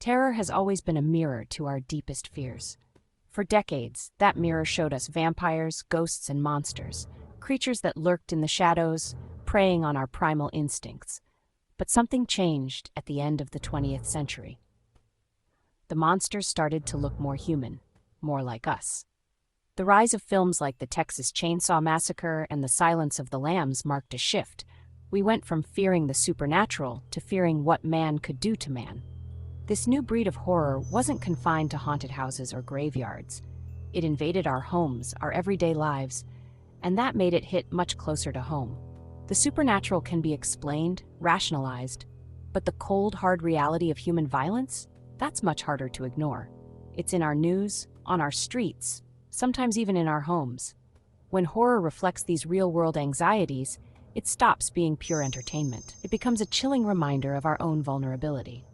Terror has always been a mirror to our deepest fears. For decades, that mirror showed us vampires, ghosts, and monsters, creatures that lurked in the shadows, preying on our primal instincts. But something changed at the end of the 20th century. The monsters started to look more human, more like us. The rise of films like the Texas Chainsaw Massacre and The Silence of the Lambs marked a shift. We went from fearing the supernatural to fearing what man could do to man. This new breed of horror wasn't confined to haunted houses or graveyards. It invaded our homes, our everyday lives, and that made it hit much closer to home. The supernatural can be explained, rationalized, but the cold, hard reality of human violence? That's much harder to ignore. It's in our news, on our streets, sometimes even in our homes. When horror reflects these real-world anxieties, it stops being pure entertainment. It becomes a chilling reminder of our own vulnerability.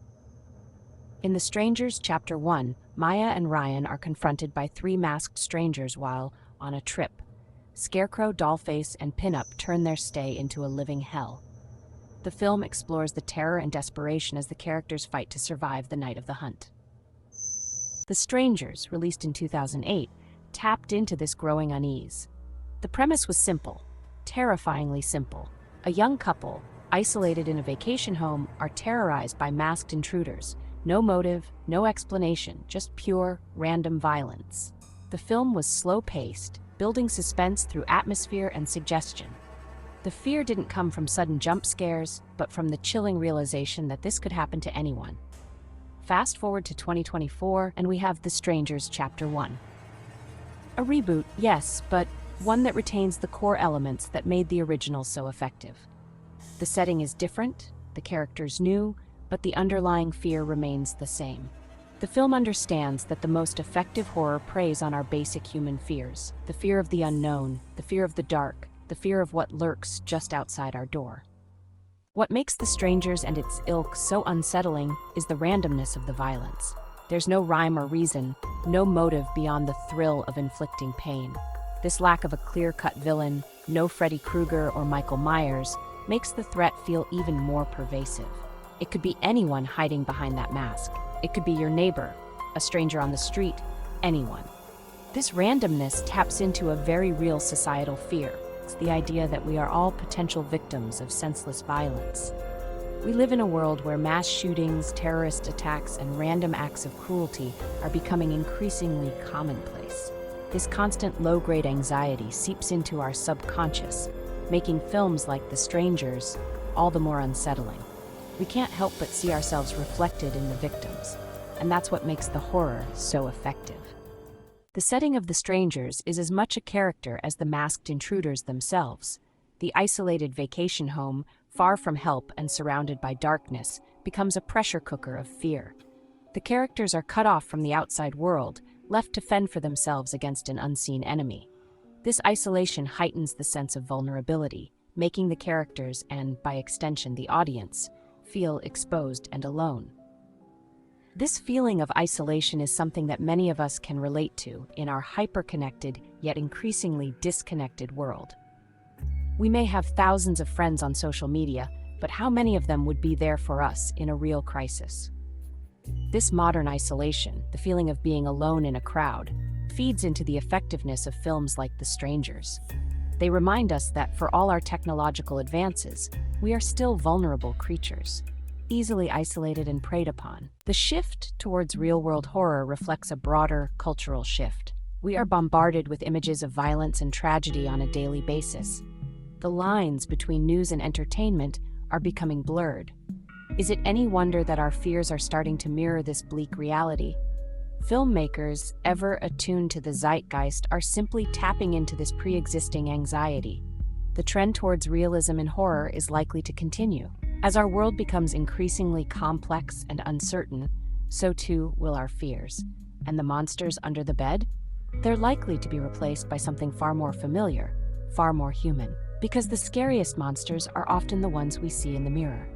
In The Strangers, Chapter 1, Maya and Ryan are confronted by three masked strangers while on a trip. Scarecrow, Dollface, and Pinup turn their stay into a living hell. The film explores the terror and desperation as the characters fight to survive the night of the hunt. The Strangers, released in 2008, tapped into this growing unease. The premise was simple, terrifyingly simple. A young couple, isolated in a vacation home, are terrorized by masked intruders. No motive, no explanation, just pure, random violence. The film was slow-paced, building suspense through atmosphere and suggestion. The fear didn't come from sudden jump scares, but from the chilling realization that this could happen to anyone. Fast forward to 2024, and we have The Strangers Chapter 1. A reboot, yes, but one that retains the core elements that made the original so effective. The setting is different, the characters new, but the underlying fear remains the same. The film understands that the most effective horror preys on our basic human fears, the fear of the unknown, the fear of the dark, the fear of what lurks just outside our door. What makes The Strangers and its ilk so unsettling is the randomness of the violence. There's no rhyme or reason, no motive beyond the thrill of inflicting pain. This lack of a clear-cut villain, no Freddy Krueger or Michael Myers, makes the threat feel even more pervasive. It could be anyone hiding behind that mask. It could be your neighbor, a stranger on the street, anyone. This randomness taps into a very real societal fear. It's the idea that we are all potential victims of senseless violence. We live in a world where mass shootings, terrorist attacks, and random acts of cruelty are becoming increasingly commonplace. This constant low-grade anxiety seeps into our subconscious, making films like The Strangers all the more unsettling. We can't help but see ourselves reflected in the victims, and that's what makes the horror so effective. The setting of The Strangers is as much a character as the masked intruders themselves. The isolated vacation home, far from help and surrounded by darkness, becomes a pressure cooker of fear. The characters are cut off from the outside world, left to fend for themselves against an unseen enemy. This isolation heightens the sense of vulnerability, making the characters, and by extension the audience, feel exposed and alone. This feeling of isolation is something that many of us can relate to in our hyper-connected yet increasingly disconnected world. We may have thousands of friends on social media, but how many of them would be there for us in a real crisis? This modern isolation, the feeling of being alone in a crowd, feeds into the effectiveness of films like The Strangers. They remind us that for all our technological advances, we are still vulnerable creatures, easily isolated and preyed upon. The shift towards real-world horror reflects a broader cultural shift. We are bombarded with images of violence and tragedy on a daily basis. The lines between news and entertainment are becoming blurred. Is it any wonder that our fears are starting to mirror this bleak reality? Filmmakers, ever attuned to the zeitgeist, are simply tapping into this pre-existing anxiety. The trend towards realism in horror is likely to continue. As our world becomes increasingly complex and uncertain, so too will our fears. And the monsters under the bed? They're likely to be replaced by something far more familiar, far more human. Because the scariest monsters are often the ones we see in the mirror.